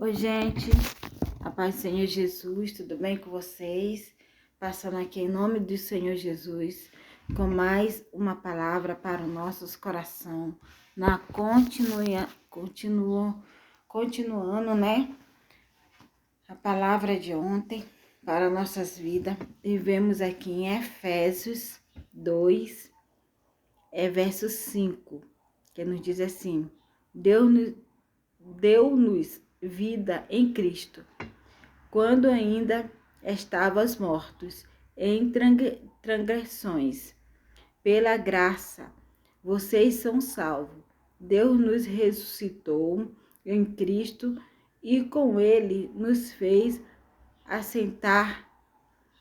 Oi, gente, a paz do Senhor Jesus, tudo bem com vocês? Passando aqui em nome do Senhor Jesus, com mais uma palavra para o nosso coração, continuando, né? A palavra de ontem para nossas vidas, e vemos aqui em Efésios 2, verso 5, que nos diz assim: Deu-nos vida em Cristo, quando ainda estavas mortos em transgressões. Pela graça, vocês são salvos. Deus nos ressuscitou em Cristo e com Ele nos fez assentar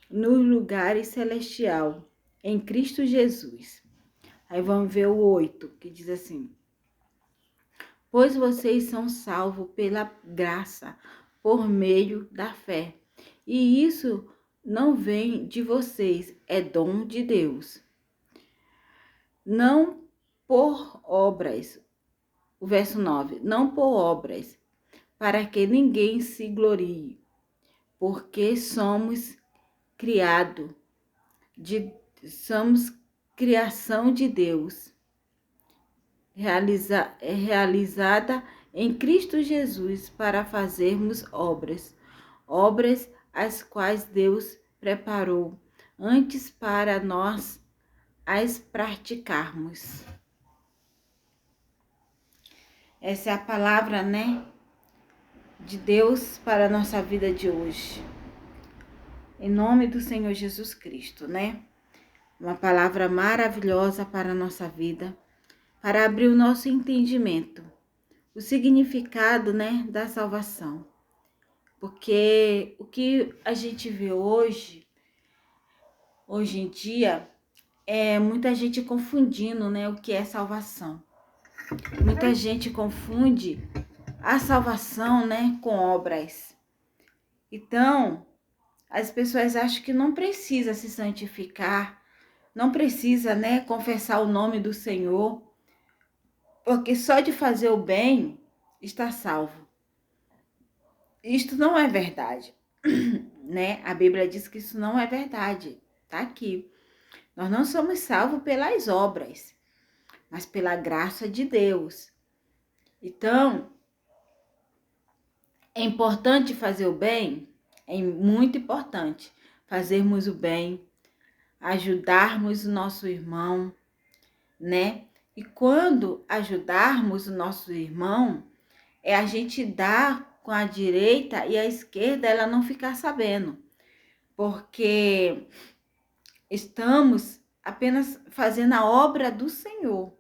nos lugares celestiais, em Cristo Jesus. Aí vamos ver o 8, que diz assim: Pois vocês são salvos pela graça, por meio da fé. E isso não vem de vocês, é dom de Deus. Não por obras. O verso 9. Não por obras, para que ninguém se glorie, porque somos somos criação de Deus, realizada em Cristo Jesus para fazermos obras as quais Deus preparou antes para nós as praticarmos. Essa é a palavra, né, de Deus para a nossa vida de hoje. Em nome do Senhor Jesus Cristo, né? Uma palavra maravilhosa para a nossa vida, para abrir o nosso entendimento, o significado, né, da salvação. Porque o que a gente vê hoje em dia, é muita gente confundindo, né, o que é salvação. Muita gente confunde a salvação, né, com obras. Então, as pessoas acham que não precisa se santificar, não precisa, né, confessar o nome do Senhor, porque só de fazer o bem está salvo. Isto não é verdade, né? A Bíblia diz que isso não é verdade. Tá aqui. Nós não somos salvos pelas obras, mas pela graça de Deus. Então, é importante fazer o bem? É muito importante fazermos o bem, ajudarmos o nosso irmão, né? E quando ajudarmos o nosso irmão, é a gente dar com a direita e a esquerda ela não ficar sabendo, porque estamos apenas fazendo a obra do Senhor.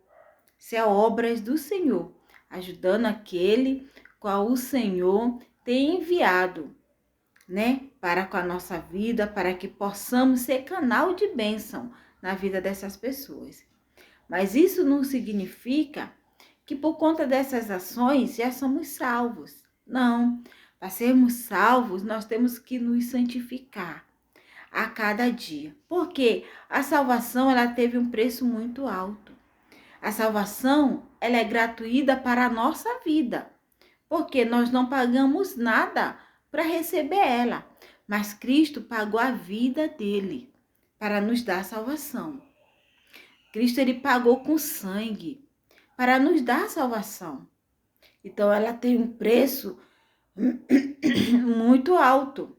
Se é obras do Senhor, ajudando aquele qual o Senhor tem enviado, né, para com a nossa vida, para que possamos ser canal de bênção na vida dessas pessoas. Mas isso não significa que por conta dessas ações já somos salvos. Não, para sermos salvos, nós temos que nos santificar a cada dia. Porque a salvação ela teve um preço muito alto. A salvação ela é gratuita para a nossa vida, porque nós não pagamos nada para receber ela, mas Cristo pagou a vida dele para nos dar salvação. Cristo ele pagou com sangue para nos dar salvação. Então ela tem um preço muito alto.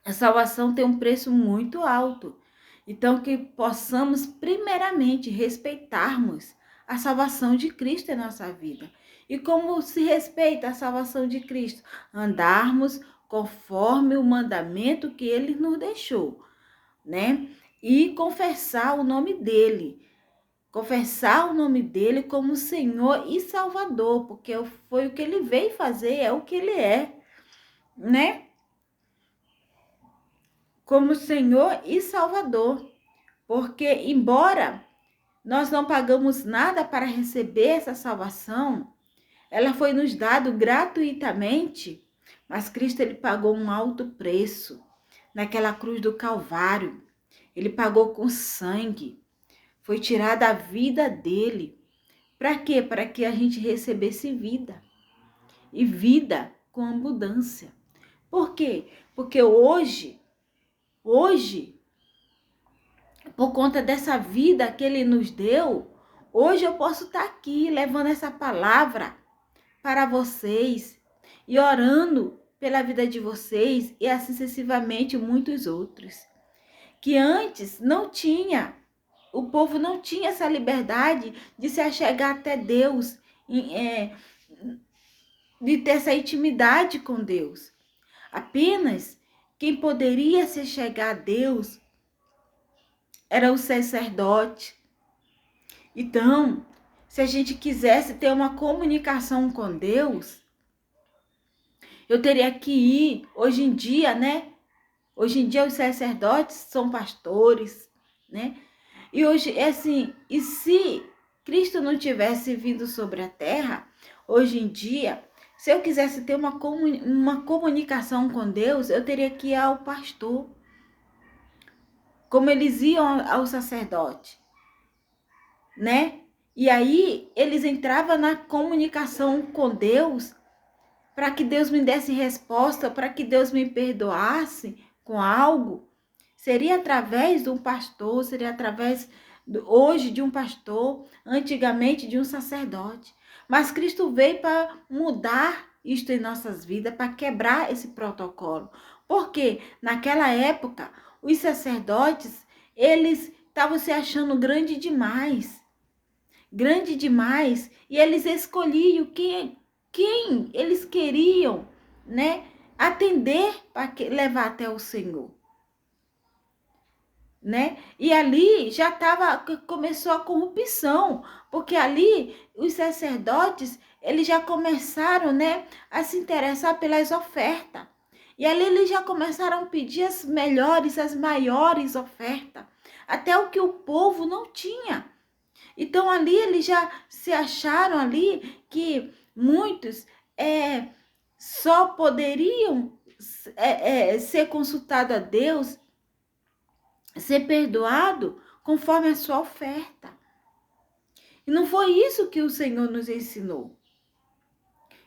A salvação tem um preço muito alto. Então que possamos primeiramente respeitarmos a salvação de Cristo em nossa vida. E como se respeita a salvação de Cristo? Andarmos conforme o mandamento que ele nos deixou, né? E confessar o nome dele. Confessar o nome dele como Senhor e Salvador, porque foi o que ele veio fazer, é o que ele é, né? Como Senhor e Salvador. Porque embora nós não pagamos nada para receber essa salvação, ela foi nos dada gratuitamente, mas Cristo ele pagou um alto preço naquela cruz do Calvário. Ele pagou com sangue. Foi tirada a vida dele. Para quê? Para que a gente recebesse vida. E vida com abundância. Por quê? Porque hoje, por conta dessa vida que Ele nos deu, hoje eu posso estar aqui levando essa palavra para vocês e orando pela vida de vocês e assim sucessivamente muitos outros. Que antes não tinha, o povo não tinha essa liberdade de se achegar até Deus, de ter essa intimidade com Deus. Apenas quem poderia se chegar a Deus era o sacerdote. Então, se a gente quisesse ter uma comunicação com Deus, eu teria que ir, hoje em dia, né? Hoje em dia os sacerdotes são pastores, né? E hoje, assim, e se Cristo não tivesse vindo sobre a terra, hoje em dia, se eu quisesse ter uma comunicação com Deus, eu teria que ir ao pastor, como eles iam ao sacerdote, né? E aí, eles entravam na comunicação com Deus, para que Deus me desse resposta, para que Deus me perdoasse com algo. Seria através de um pastor, seria através hoje de um pastor, antigamente de um sacerdote. Mas Cristo veio para mudar isto em nossas vidas, para quebrar esse protocolo. Porque naquela época, os sacerdotes, eles estavam se achando grande demais, e eles escolhiam quem eles queriam, né, atender para levar até o Senhor. Né? E ali já começou a corrupção, porque ali os sacerdotes, eles já começaram, né, a se interessar pelas ofertas. E ali eles já começaram a pedir as melhores, as maiores ofertas, até o que o povo não tinha. Então ali eles já se acharam ali que muitos só poderiam ser consultados a Deus, ser perdoado conforme a sua oferta. E não foi isso que o Senhor nos ensinou.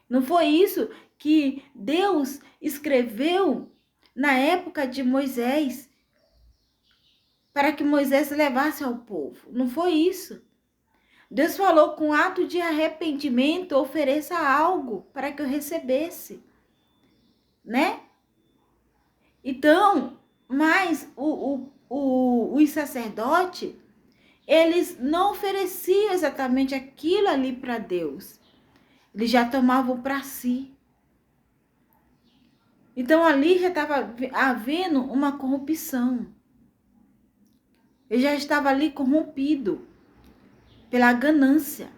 Não foi isso que Deus escreveu na época de Moisés, para que Moisés levasse ao povo. Não foi isso. Deus falou: com ato de arrependimento, ofereça algo para que eu recebesse, né? Então, mas os sacerdotes, eles não ofereciam exatamente aquilo ali para Deus. Eles já tomavam para si. Então, ali já estava havendo uma corrupção. Ele já estava ali corrompido pela ganância.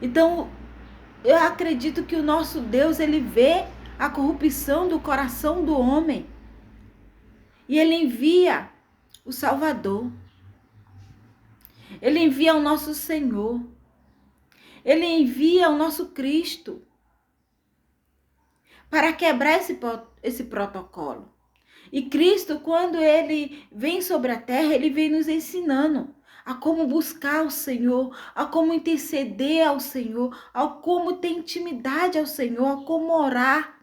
Então, eu acredito que o nosso Deus, ele vê a corrupção do coração do homem. E ele envia o Salvador. Ele envia o nosso Senhor. Ele envia o nosso Cristo para quebrar esse protocolo. E Cristo, quando ele vem sobre a terra, ele vem nos ensinando a como buscar o Senhor, a como interceder ao Senhor, a como ter intimidade ao Senhor, a como orar.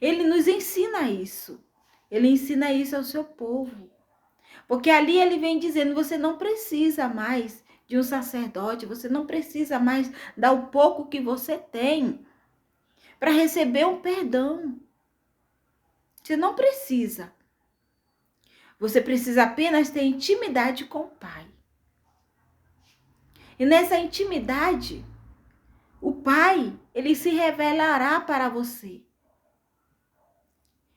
Ele nos ensina isso. Ele ensina isso ao seu povo. Porque ali ele vem dizendo: você não precisa mais de um sacerdote, você não precisa mais dar o pouco que você tem para receber um perdão. Você não precisa. Você precisa apenas ter intimidade com o Pai. E nessa intimidade, o Pai, ele se revelará para você.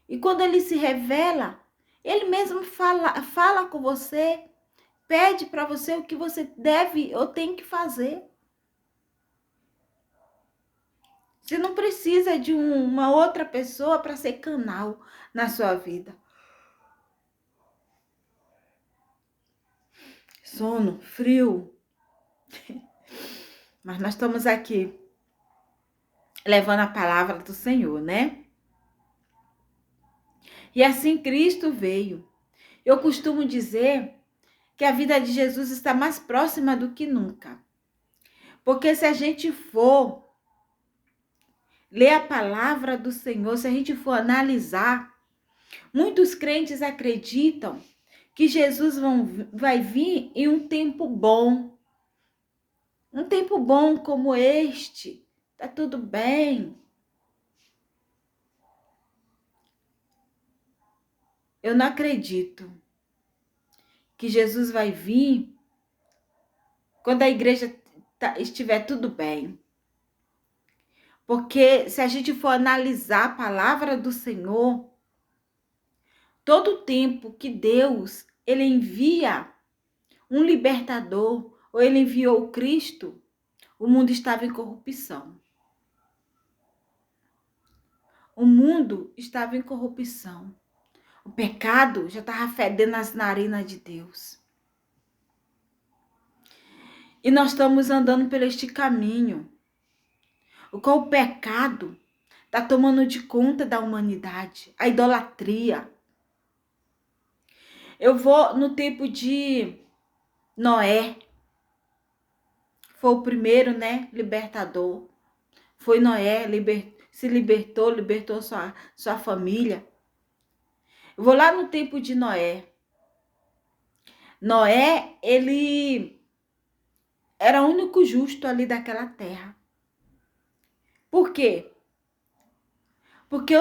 E quando ele se revela, ele mesmo fala com você, pede para você o que você deve ou tem que fazer. Você não precisa de uma outra pessoa para ser canal na sua vida. Sono, frio. Mas nós estamos aqui levando a palavra do Senhor, né? E assim Cristo veio. Eu costumo dizer que a vida de Jesus está mais próxima do que nunca. Porque se a gente for ler a palavra do Senhor, se a gente for analisar, muitos crentes acreditam que Jesus vai vir em um tempo bom. Um tempo bom como este, tá tudo bem. Eu não acredito que Jesus vai vir quando a igreja estiver tudo bem. Porque se a gente for analisar a palavra do Senhor, todo o tempo que Deus, ele envia um libertador, ou ele enviou o Cristo, o mundo estava em corrupção. O mundo estava em corrupção. O pecado já estava fedendo as narinas de Deus. E nós estamos andando por este caminho, o qual o pecado está tomando de conta da humanidade, a idolatria. Eu vou no tempo de Noé, foi o primeiro, né, libertador. Foi Noé, se libertou sua família. Eu vou lá no tempo de Noé. Noé, ele era o único justo ali daquela terra. Por quê? Porque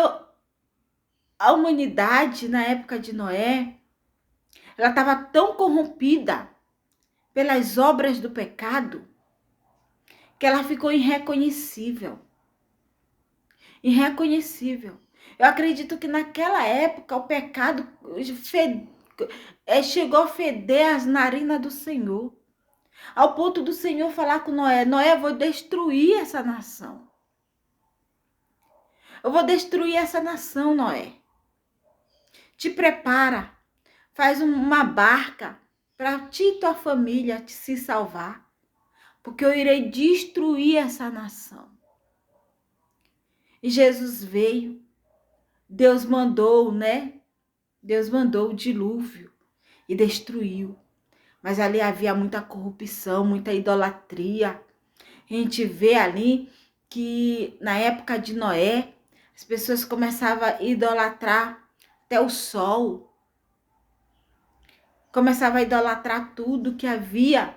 a humanidade, na época de Noé, ela estava tão corrompida pelas obras do pecado, que ela ficou irreconhecível. Irreconhecível. Eu acredito que naquela época o pecado chegou a feder as narinas do Senhor. Ao ponto do Senhor falar com Noé: Noé, eu vou destruir essa nação. Eu vou destruir essa nação, Noé. Te prepara. Faz uma barca para ti e tua família se salvar. Porque eu irei destruir essa nação. E Jesus veio. Deus mandou, né? Deus mandou o dilúvio e destruiu. Mas ali havia muita corrupção, muita idolatria. A gente vê ali que na época de Noé, as pessoas começavam a idolatrar até o sol. Começavam a idolatrar tudo que havia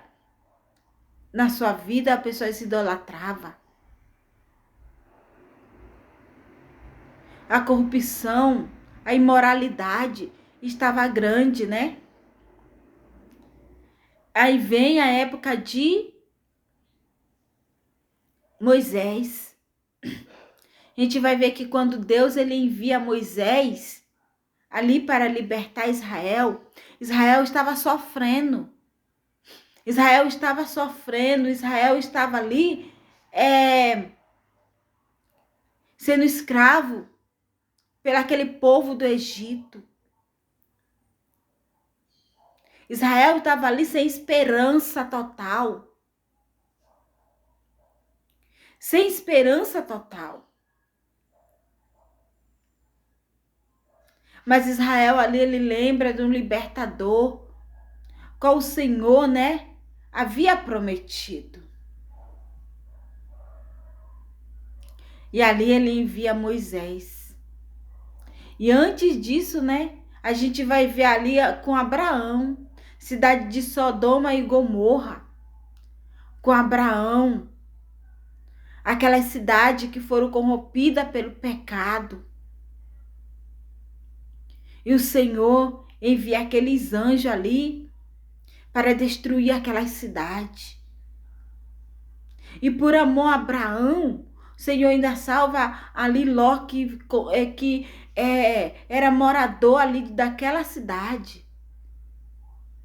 na sua vida, a pessoa se idolatrava. A corrupção, a imoralidade estava grande, né? Aí vem a época de Moisés. A gente vai ver que quando Deus ele envia Moisés ali para libertar Israel, Israel estava sofrendo. Israel estava sofrendo, Israel estava ali sendo escravo pelaquele povo do Egito. Israel estava ali sem esperança total. Sem esperança total. Mas Israel ali, ele lembra de um libertador, qual o Senhor, né, havia prometido. E ali ele envia Moisés. E antes disso, né, a gente vai ver ali com Abraão, cidade de Sodoma e Gomorra, com Abraão, aquelas cidades que foram corrompidas pelo pecado. E o Senhor envia aqueles anjos ali para destruir aquelas cidades. E por amor a Abraão, o Senhor ainda salva ali Ló, que era morador ali daquela cidade.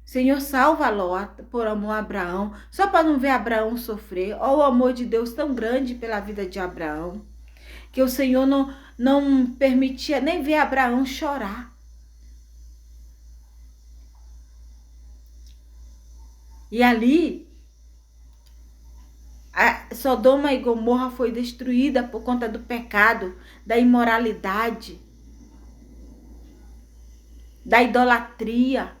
O Senhor salva Ló por amor a Abraão, só para não ver Abraão sofrer. Olha o amor de Deus tão grande pela vida de Abraão, que o Senhor não permitia nem ver Abraão chorar. E ali, a Sodoma e Gomorra foi destruída por conta do pecado, da imoralidade, da idolatria.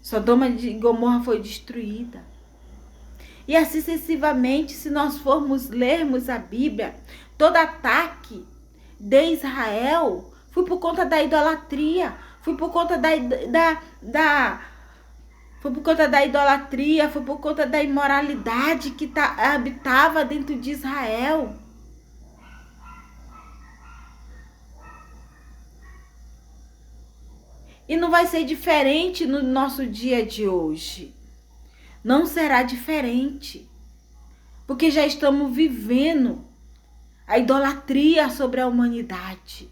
Sodoma e Gomorra foi destruída. E assim sucessivamente, se nós formos lermos a Bíblia, todo ataque de Israel foi por conta da idolatria, foi por conta foi por conta da idolatria, foi por conta da imoralidade que habitava dentro de Israel. E não vai ser diferente no nosso dia de hoje. Não será diferente. Porque já estamos vivendo a idolatria sobre a humanidade.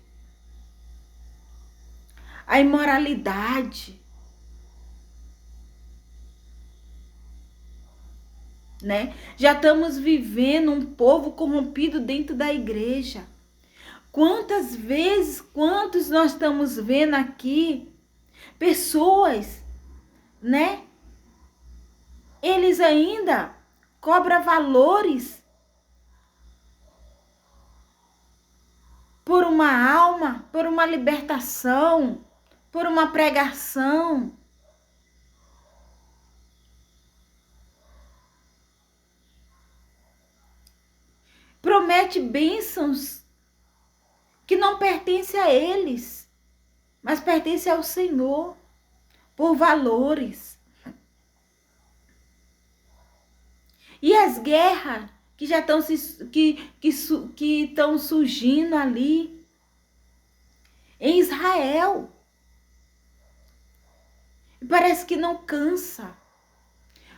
A imoralidade. Né? Já estamos vivendo um povo corrompido dentro da igreja. Quantas vezes, quantos nós estamos vendo aqui, pessoas, né? Eles ainda cobram valores por uma alma, por uma libertação, por uma pregação. Promete bênçãos que não pertencem a eles, mas pertencem ao Senhor, por valores. E as guerras que já estão que estão surgindo ali em Israel. E parece que não cansa.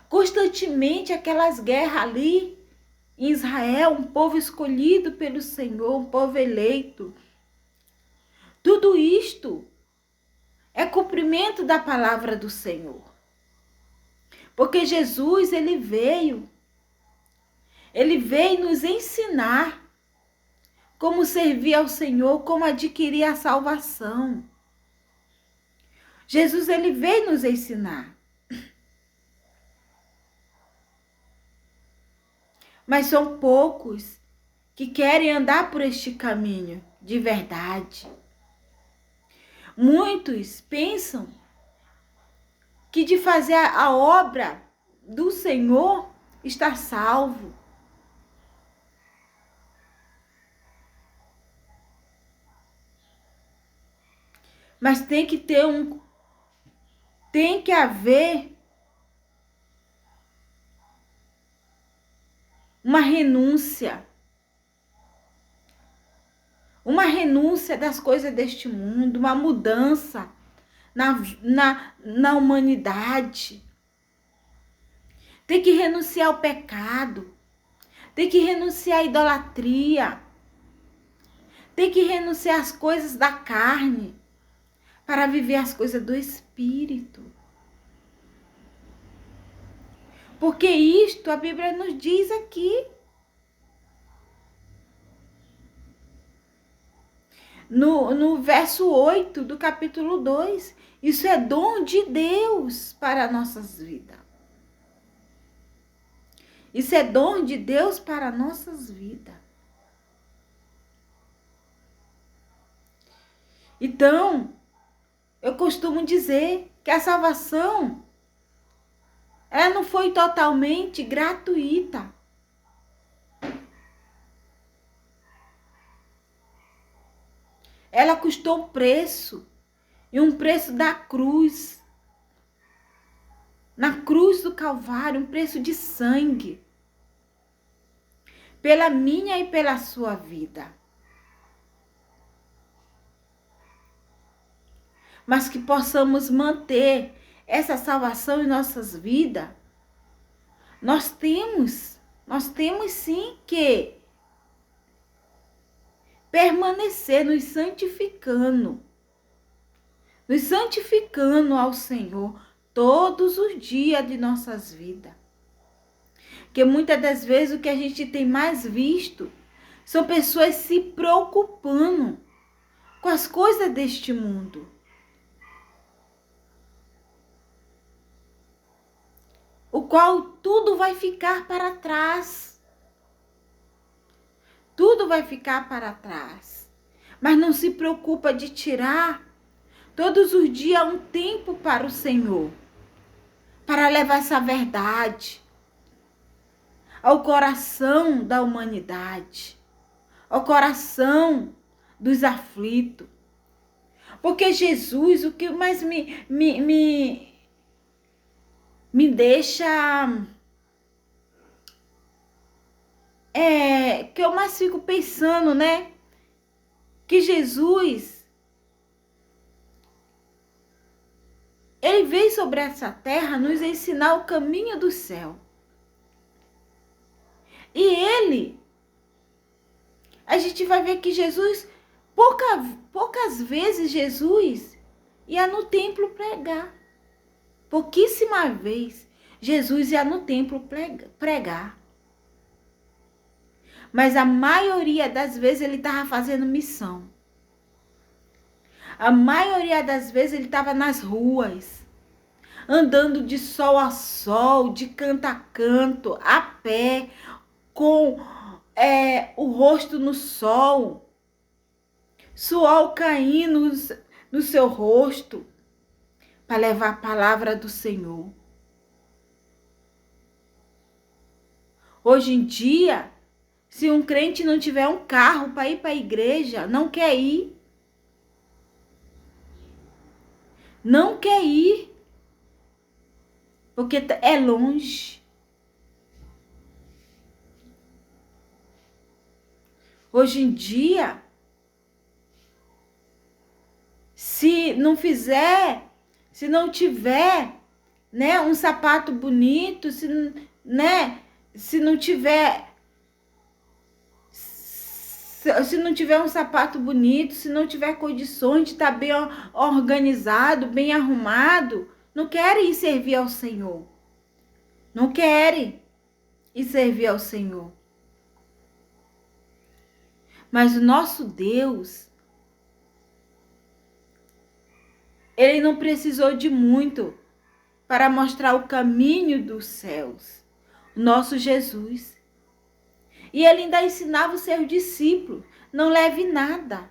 Constantemente aquelas guerras ali em Israel, um povo escolhido pelo Senhor, um povo eleito. Tudo isto é cumprimento da palavra do Senhor. Porque Jesus, ele veio nos ensinar como servir ao Senhor, como adquirir a salvação. Jesus, ele veio nos ensinar. Mas são poucos que querem andar por este caminho de verdade. Muitos pensam que de fazer a obra do Senhor está salvo. Mas tem que haver uma renúncia. Uma renúncia das coisas deste mundo, uma mudança na humanidade. Tem que renunciar ao pecado. Tem que renunciar à idolatria. Tem que renunciar às coisas da carne para viver as coisas do Espírito. Porque isto a Bíblia nos diz aqui. No verso 8 do capítulo 2. Isso é dom de Deus para nossas vidas. Isso é dom de Deus para nossas vidas. Então, eu costumo dizer que a salvação, ela não foi totalmente gratuita. Ela custou um preço, e um preço da cruz. Na cruz do Calvário, um preço de sangue. Pela minha e pela sua vida. Mas que possamos manter essa salvação em nossas vidas. Nós temos sim que permanecer nos santificando ao Senhor todos os dias de nossas vidas. Porque muitas das vezes o que a gente tem mais visto são pessoas se preocupando com as coisas deste mundo. O qual tudo vai ficar para trás. Tudo vai ficar para trás. Mas não se preocupa de tirar todos os dias um tempo para o Senhor. Para levar essa verdade ao coração da humanidade. ao coração dos aflitos. Porque Jesus, o que mais me deixa... que eu mais fico pensando, né? Que Jesus, ele veio sobre essa terra nos ensinar o caminho do céu. E ele, a gente vai ver que Jesus, poucas vezes Jesus ia no templo pregar. Pouquíssima vez Jesus ia no templo pregar. Mas a maioria das vezes ele estava fazendo missão. A maioria das vezes ele estava nas ruas, andando de sol a sol, de canto a canto, a pé, com o rosto no sol, suor caindo no seu rosto, para levar a palavra do Senhor. Hoje em dia, se um crente não tiver um carro para ir para a igreja, não quer ir. Não quer ir. Porque é longe. Hoje em dia, se não tiver, né, um sapato bonito, se não tiver um sapato bonito, se não tiver condições de estar bem organizado, bem arrumado, não querem ir servir ao Senhor. Não querem ir servir ao Senhor. Mas o nosso Deus, ele não precisou de muito para mostrar o caminho dos céus. O nosso Jesus. E ele ainda ensinava os seus discípulos: não leve nada.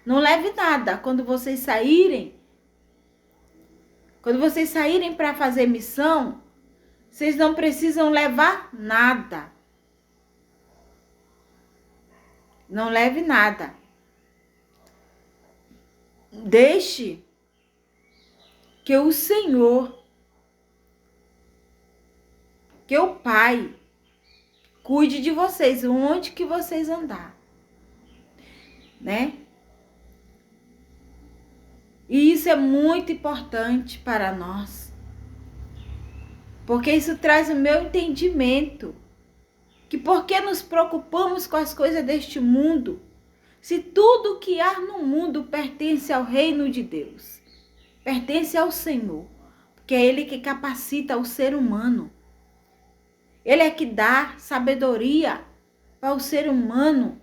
Não leve nada. Quando vocês saírem para fazer missão, vocês não precisam levar nada. Não leve nada. Deixe que o Senhor, que o Pai, cuide de vocês, onde que vocês andar, né? E isso é muito importante para nós, porque isso traz o meu entendimento, que por que nos preocupamos com as coisas deste mundo, se tudo que há no mundo pertence ao reino de Deus, pertence ao Senhor, porque é Ele que capacita o ser humano. Ele é que dá sabedoria para o ser humano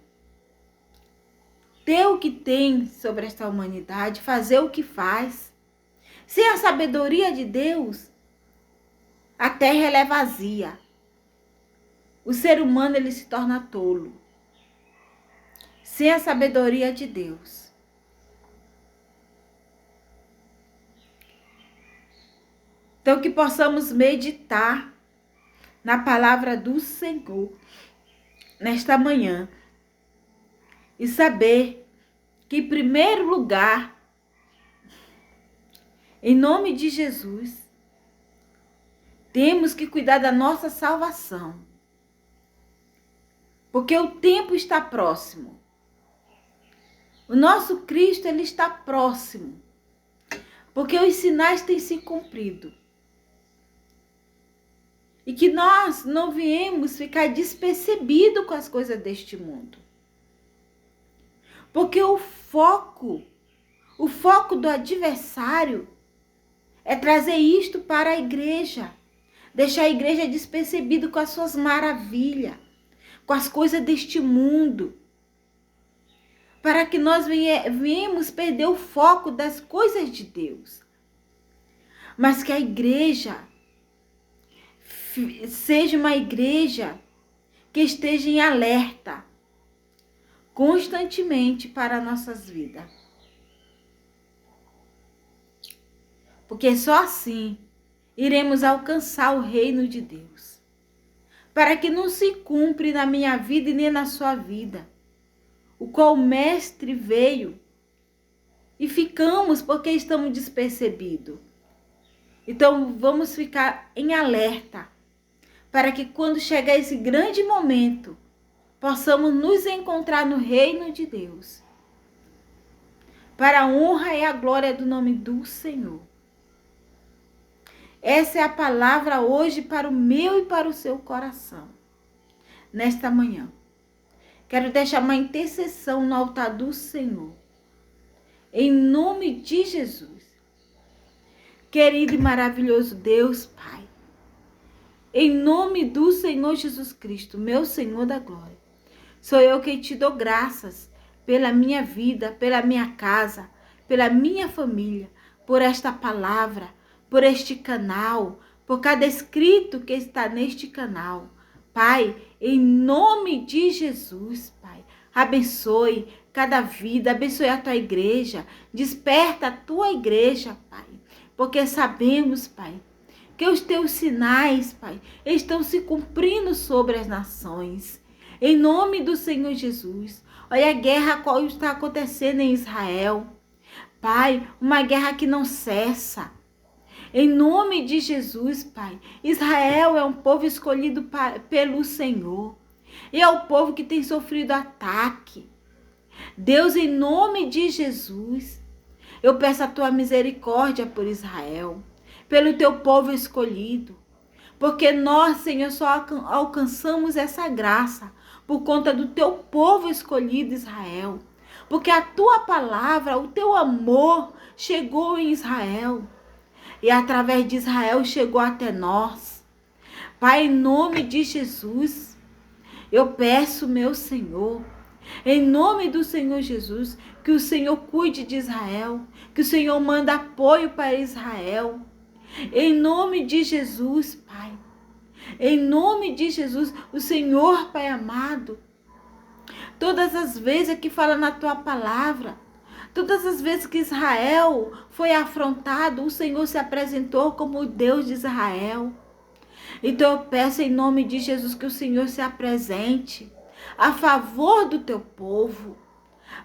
ter o que tem sobre esta humanidade, fazer o que faz. Sem a sabedoria de Deus, a terra é vazia. O ser humano ele se torna tolo. Sem a sabedoria de Deus. Então que possamos meditar na palavra do Senhor nesta manhã e saber que, em primeiro lugar, em nome de Jesus, temos que cuidar da nossa salvação, porque o tempo está próximo. O nosso Cristo ele está próximo, porque os sinais têm se cumprido. E que nós não viemos ficar despercebidos com as coisas deste mundo. Porque o foco do adversário é trazer isto para a igreja. Deixar a igreja despercebida com as suas maravilhas, com as coisas deste mundo. Para que nós venhamos perder o foco das coisas de Deus. Mas que a igreja seja uma igreja que esteja em alerta constantemente para nossas vidas. Porque só assim iremos alcançar o reino de Deus. para que não se cumpra na minha vida e nem na sua vida, o qual o Mestre veio, e ficamos porque estamos despercebidos. Então vamos ficar em alerta, para que quando chegar esse grande momento, possamos nos encontrar no reino de Deus, para a honra e a glória do nome do Senhor. Essa é a palavra hoje para o meu e para o seu coração, nesta manhã. Quero deixar uma intercessão no altar do Senhor, em nome de Jesus. Querido e maravilhoso Deus, Pai, em nome do Senhor Jesus Cristo, meu Senhor da glória, sou eu que te dou graças pela minha vida, pela minha casa, pela minha família, por esta palavra, por este canal, por cada escrito que está neste canal. Pai, em nome de Jesus, Pai, abençoe cada vida, abençoe a tua igreja, desperta a tua igreja, Pai, porque sabemos, Pai, que os teus sinais, Pai, estão se cumprindo sobre as nações. Em nome do Senhor Jesus, olha a guerra qual está acontecendo em Israel. Pai, uma guerra que não cessa. Em nome de Jesus, Pai, Israel é um povo escolhido pelo Senhor. E é o povo que tem sofrido ataque. Deus, em nome de Jesus, eu peço a tua misericórdia por Israel, pelo teu povo escolhido. Porque nós, Senhor, só alcançamos essa graça por conta do teu povo escolhido, Israel. Porque a tua palavra, o teu amor chegou em Israel. E através de Israel chegou até nós. Pai, em nome de Jesus, eu peço, meu Senhor, em nome do Senhor Jesus, que o Senhor cuide de Israel, que o Senhor manda apoio para Israel. Em nome de Jesus, Pai. Em nome de Jesus, o Senhor, Pai amado, todas as vezes que fala na tua palavra, todas as vezes que Israel foi afrontado, o Senhor se apresentou como o Deus de Israel. Então eu peço em nome de Jesus que o Senhor se apresente a favor do teu povo,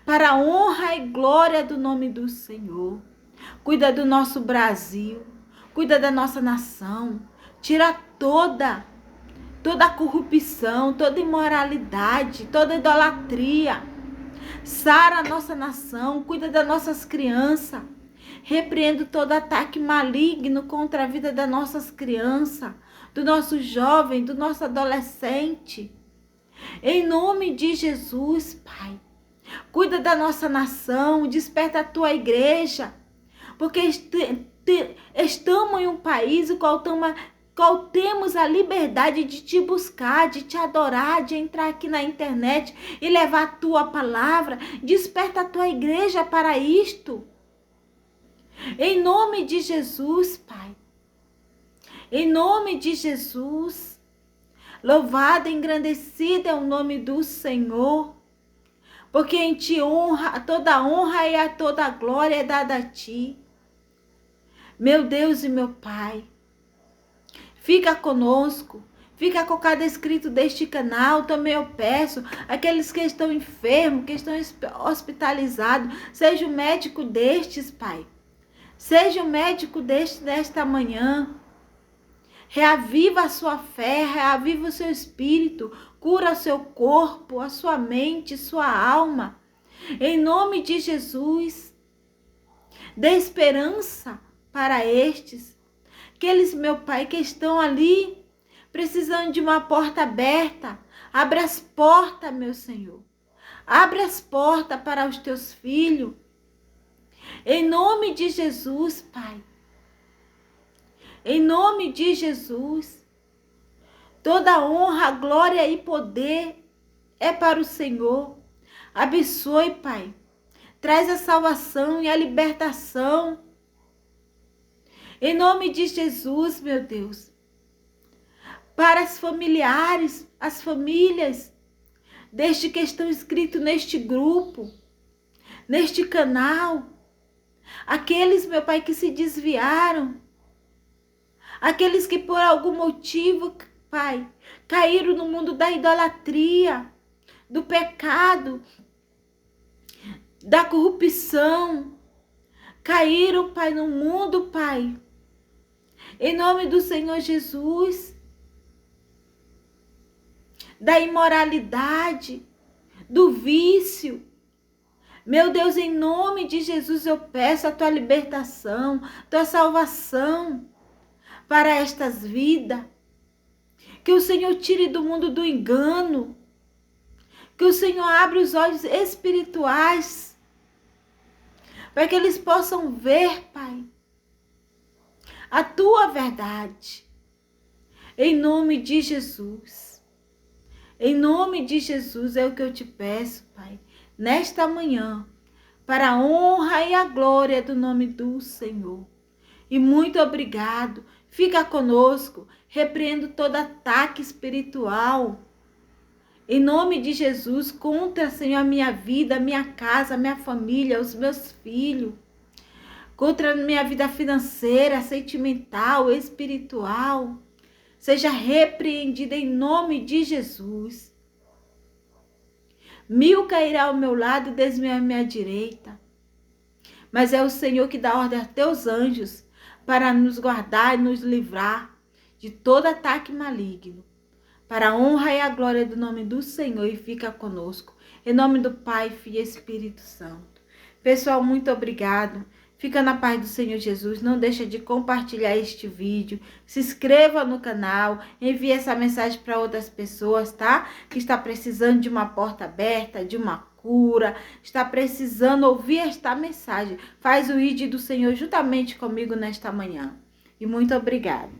para a honra e glória do nome do Senhor. Cuida do nosso Brasil, cuida da nossa nação, tira toda a corrupção, toda imoralidade, toda idolatria. Sara a nossa nação, cuida das nossas crianças. Repreendo todo ataque maligno contra a vida das nossas crianças, do nosso jovem, do nosso adolescente. Em nome de Jesus, Pai. Cuida da nossa nação, desperta a tua igreja. Porque estamos em um país o qual temos a liberdade de te buscar, de te adorar, de entrar aqui na internet e levar a tua palavra. Desperta a tua igreja para isto. Em nome de Jesus, Pai. Em nome de Jesus. Louvado e engrandecido é o nome do Senhor. Porque em ti toda honra e toda glória é dada a ti. Meu Deus e meu Pai. Fica conosco, fica com cada inscrito deste canal. Também eu peço, aqueles que estão enfermos, que estão hospitalizados, seja o médico destes, Pai. Seja o médico desta manhã. Reaviva a sua fé, reaviva o seu espírito, cura o seu corpo, a sua mente, sua alma. Em nome de Jesus, dê esperança para estes. Aqueles, meu Pai, que estão ali, precisando de uma porta aberta. Abre as portas, meu Senhor. Abre as portas para os teus filhos. Em nome de Jesus, Pai. Em nome de Jesus. Toda honra, glória e poder é para o Senhor. Abençoe, Pai. Traz a salvação e a libertação. Em nome de Jesus, meu Deus. Para as familiares, as famílias deste que estão inscritos neste grupo, neste canal. Aqueles, meu Pai, que se desviaram. Aqueles que por algum motivo, Pai, caíram no mundo da idolatria, do pecado, da corrupção. Caíram, Pai, no mundo, Pai. Em nome do Senhor Jesus. Da imoralidade, do vício. Meu Deus, em nome de Jesus, eu peço a tua libertação, tua salvação para estas vidas. Que o Senhor tire do mundo do engano. Que o Senhor abra os olhos espirituais para que eles possam ver, Pai, a tua verdade. Em nome de Jesus. Em nome de Jesus é o que eu te peço, Pai, nesta manhã, para a honra e a glória do nome do Senhor. E muito obrigado. Fica conosco. Repreendo todo ataque espiritual. Em nome de Jesus, contra, Senhor, a minha vida, a minha casa, a minha família, os meus filhos. Contra a minha vida financeira, sentimental, espiritual. Seja repreendida em nome de Jesus. 1000 cairá ao meu lado e 10.000 à minha direita. Mas é o Senhor que dá ordem a teus anjos para nos guardar e nos livrar de todo ataque maligno. Para a honra e a glória do nome do Senhor, e fica conosco. Em nome do Pai, Filho e Espírito Santo. Pessoal, muito obrigado. Fica na paz do Senhor Jesus. Não deixa de compartilhar este vídeo. Se inscreva no canal. Envie essa mensagem para outras pessoas, tá? Que está precisando de uma porta aberta, de uma cura. Está precisando ouvir esta mensagem. Faz o ID do Senhor juntamente comigo nesta manhã. E muito obrigada.